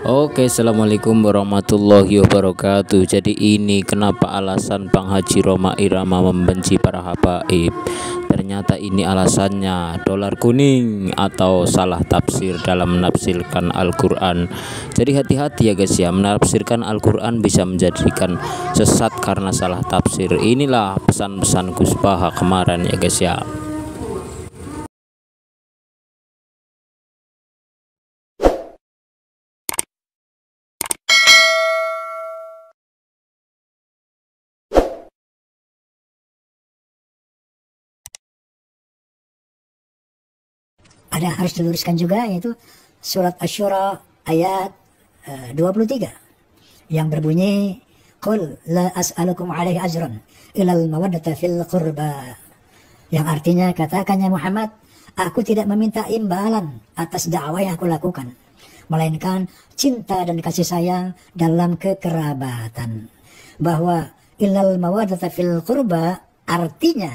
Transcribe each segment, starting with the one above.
Oke, assalamualaikum warahmatullahi wabarakatuh. Jadi ini kenapa alasan Bang Haji Rhoma Irama membenci para habaib. Ternyata ini alasannya dolar kuning atau salah tafsir dalam menafsirkan Al-Quran. Jadi hati-hati ya guys ya, menafsirkan Al-Quran bisa menjadikan sesat karena salah tafsir. Inilah pesan-pesan Gus Baha kemarin ya guys ya. Ada harus diluruskan juga, yaitu surat Asy-Syura ayat 23 yang berbunyi qul la as'alukum alaihi ajran ilal mawaddata fil qurba, yang artinya katakannya Muhammad, aku tidak meminta imbalan atas dakwah yang aku lakukan, melainkan cinta dan kasih sayang dalam kekerabatan. Bahwa ilal mawaddata fil qurba artinya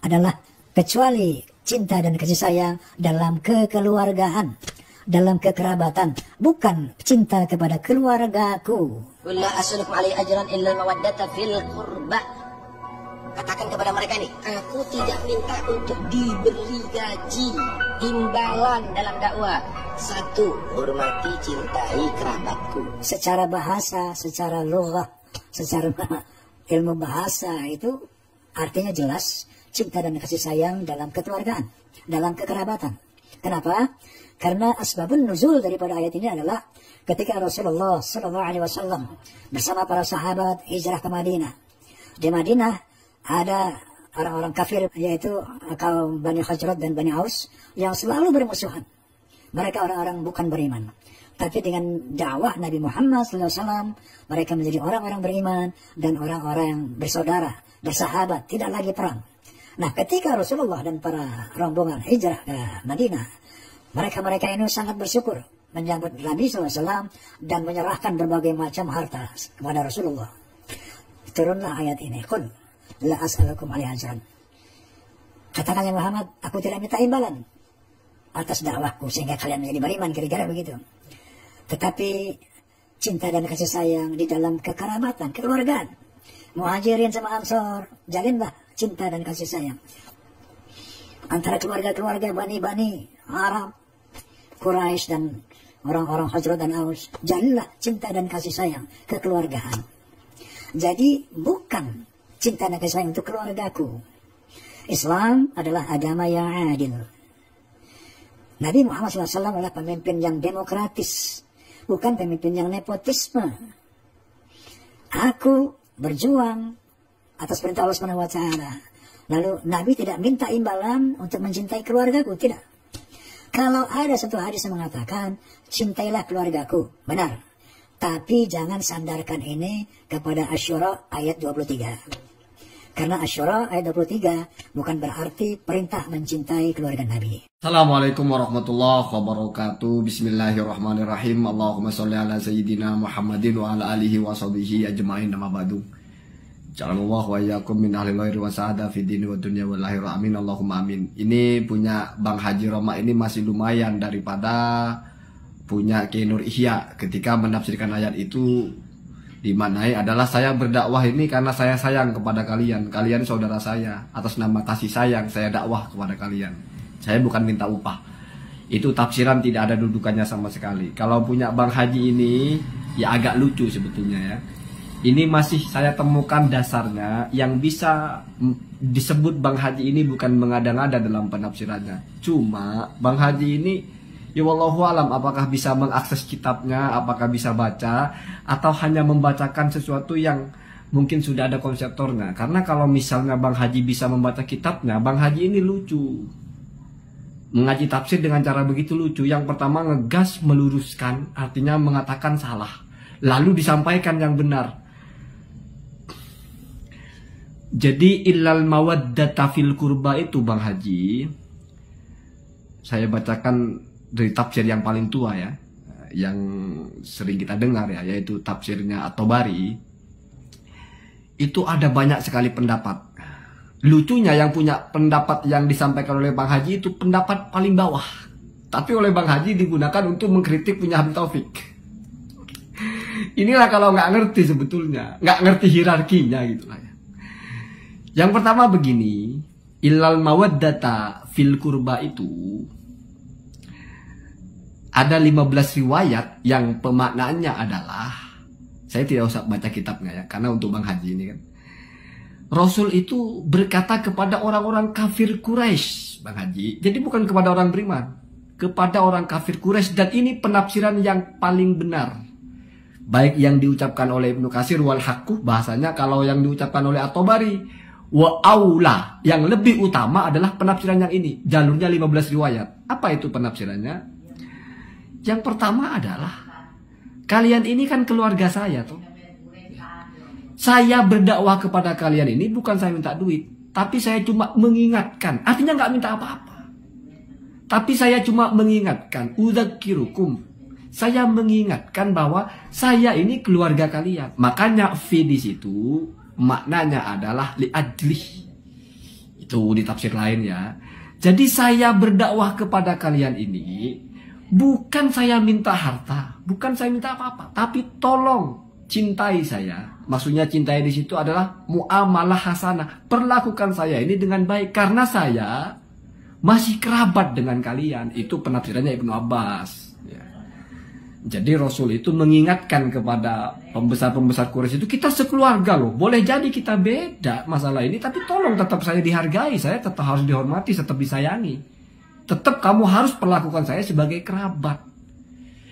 adalah kecuali cinta dan kasih sayang dalam kekeluargaan, dalam kekerabatan, bukan cinta kepada keluargaku. La as'alukum alaihi ajran illa mawaddata fil qurba. Katakan kepada mereka ini, aku tidak minta untuk diberi gaji, imbalan dalam dakwah. Satu, hormati, cintai kerabatku. Secara bahasa, secara lughah, secara ilmu bahasa itu artinya jelas, cinta dan kasih sayang dalam kekeluargaan, dalam kekerabatan. Kenapa? Karena asbabun nuzul daripada ayat ini adalah ketika Rasulullah SAW bersama para sahabat hijrah ke Madinah. Di Madinah ada orang-orang kafir, yaitu kaum Bani Khazraj dan Bani Aus yang selalu bermusuhan. Mereka orang-orang bukan beriman. Tapi dengan dakwah Nabi Muhammad SAW, mereka menjadi orang-orang beriman dan orang-orang yang bersaudara, bersahabat, tidak lagi perang. Nah, ketika Rasulullah dan para rombongan hijrah ke Madinah, mereka ini sangat bersyukur menyambut Nabi SAW dan menyerahkan berbagai macam harta kepada Rasulullah. Turunlah ayat ini, qul la as'alukum alaihi ajran. Katakannya Muhammad, aku tidak minta imbalan atas dakwahku sehingga kalian menjadi beriman, kira-kira begitu. Tetapi cinta dan kasih sayang di dalam kekerabatan, kekeluargaan. Muhajirin sama Ansor, jalinlah cinta dan kasih sayang antara keluarga-keluarga Bani Arab, Quraisy dan orang-orang Khazraj dan Aus. Jalinlah cinta dan kasih sayang kekeluargaan. Jadi bukan cinta dan kasih sayang untuk keluargaku. Islam adalah agama yang adil. Nabi Muhammad SAW adalah pemimpin yang demokratis, bukan pemimpin yang nepotisme. Aku berjuang atas perintah Allah Subhanahu wa taala. Lalu Nabi tidak minta imbalan untuk mencintai keluargaku, tidak. Kalau ada satu hadis yang mengatakan cintailah keluargaku, benar. Tapi jangan sandarkan ini kepada Asy-Syura ayat 23. Karena Asy-Syura ayat 23 bukan berarti perintah mencintai keluarga Nabi. Assalamualaikum warahmatullahi wabarakatuh. Bismillahirrahmanirrahim. Allahumma sholli ala sayyidina Muhammadin wa ala alihi wa sahbihi ajma'in, amma ba'du. Ja'alallahu wa iyyakum min ahli khairi wa sa'ada fid dini wa dunya wal akhirah. Amin Allahumma amin. Ini punya Bang Haji Rhoma ini masih lumayan daripada punya Kiai Nur Ihya ketika menafsirkan ayat itu, dimanai adalah saya berdakwah ini karena saya sayang kepada kalian. Kalian saudara saya. Atas nama kasih sayang saya dakwah kepada kalian. Saya bukan minta upah. Itu tafsiran tidak ada dudukannya sama sekali. Kalau punya Bang Haji ini ya agak lucu sebetulnya ya. Ini masih saya temukan dasarnya yang bisa disebut Bang Haji ini bukan mengada-ngada dalam penafsirannya. Cuma Bang Haji ini ya wallahu alam apakah bisa mengakses kitabnya, apakah bisa baca, atau hanya membacakan sesuatu yang mungkin sudah ada konseptornya. Karena kalau misalnya Bang Haji bisa membaca kitabnya, Bang Haji ini lucu. Mengaji tafsir dengan cara begitu lucu. Yang pertama ngegas meluruskan, artinya mengatakan salah, lalu disampaikan yang benar. Jadi illal mawaddata fil qurba itu Bang Haji, saya bacakan dari tafsir yang paling tua ya, yang sering kita dengar ya, yaitu tafsirnya At-Tabari. Itu ada banyak sekali pendapat. Lucunya yang punya pendapat yang disampaikan oleh Bang Haji itu pendapat paling bawah. Tapi oleh Bang Haji digunakan untuk mengkritik punya Habib Taufik. Inilah kalau nggak ngerti sebetulnya, nggak ngerti hierarkinya gitu lah ya. Yang pertama begini, illal mawaddata fil kurba itu ada 15 riwayat yang pemaknaannya adalah, saya tidak usah baca kitabnya ya, karena untuk Bang Haji ini kan. Rasul itu berkata kepada orang-orang kafir Quraisy, Bang Haji. Jadi bukan kepada orang beriman, kepada orang kafir Quraisy, dan ini penafsiran yang paling benar. Baik yang diucapkan oleh Ibnu Katsir wal haqqu, bahasanya kalau yang diucapkan oleh At-Tabari wa aula, yang lebih utama adalah penafsiran yang ini. Jalurnya 15 riwayat. Apa itu penafsirannya? Yang pertama adalah, kalian ini kan keluarga saya tuh. Saya berdakwah kepada kalian ini bukan saya minta duit, tapi saya cuma mengingatkan. Artinya nggak minta apa-apa. Tapi saya cuma mengingatkan, udzakirukum. Saya mengingatkan bahwa saya ini keluarga kalian. Makanya fi di situ maknanya adalah li ajlih. Itu di tafsir lain ya. Jadi saya berdakwah kepada kalian ini bukan saya minta harta, bukan saya minta apa-apa, tapi tolong cintai saya. Maksudnya cintai di situ adalah muamalah hasanah. Perlakukan saya ini dengan baik karena saya masih kerabat dengan kalian. Itu penafsirannya Ibnu Abbas. Ya. Jadi Rasul itu mengingatkan kepada pembesar-pembesar Quraisy itu, kita sekeluarga loh. Boleh jadi kita beda masalah ini, tapi tolong tetap saya dihargai, saya tetap harus dihormati, tetap disayangi. Tetap kamu harus perlakukan saya sebagai kerabat.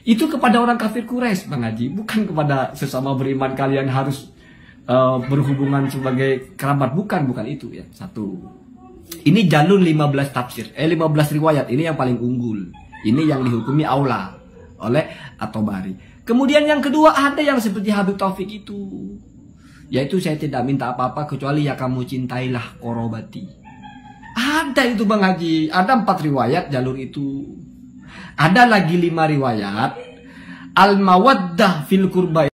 Itu kepada orang kafir Quraisy, Bang Haji, bukan kepada sesama beriman kalian harus berhubungan sebagai kerabat, bukan itu ya. Satu. Ini jalur 15 tafsir, 15 riwayat, ini yang paling unggul. Ini yang dihukumi aula oleh At-Tabari. Kemudian yang kedua ada yang seperti Habib Taufik itu, yaitu saya tidak minta apa-apa kecuali ya kamu cintailah korobati. Ada itu Bang Haji, ada 4 riwayat jalur itu. Ada lagi 5 riwayat al-mawaddah fil kurba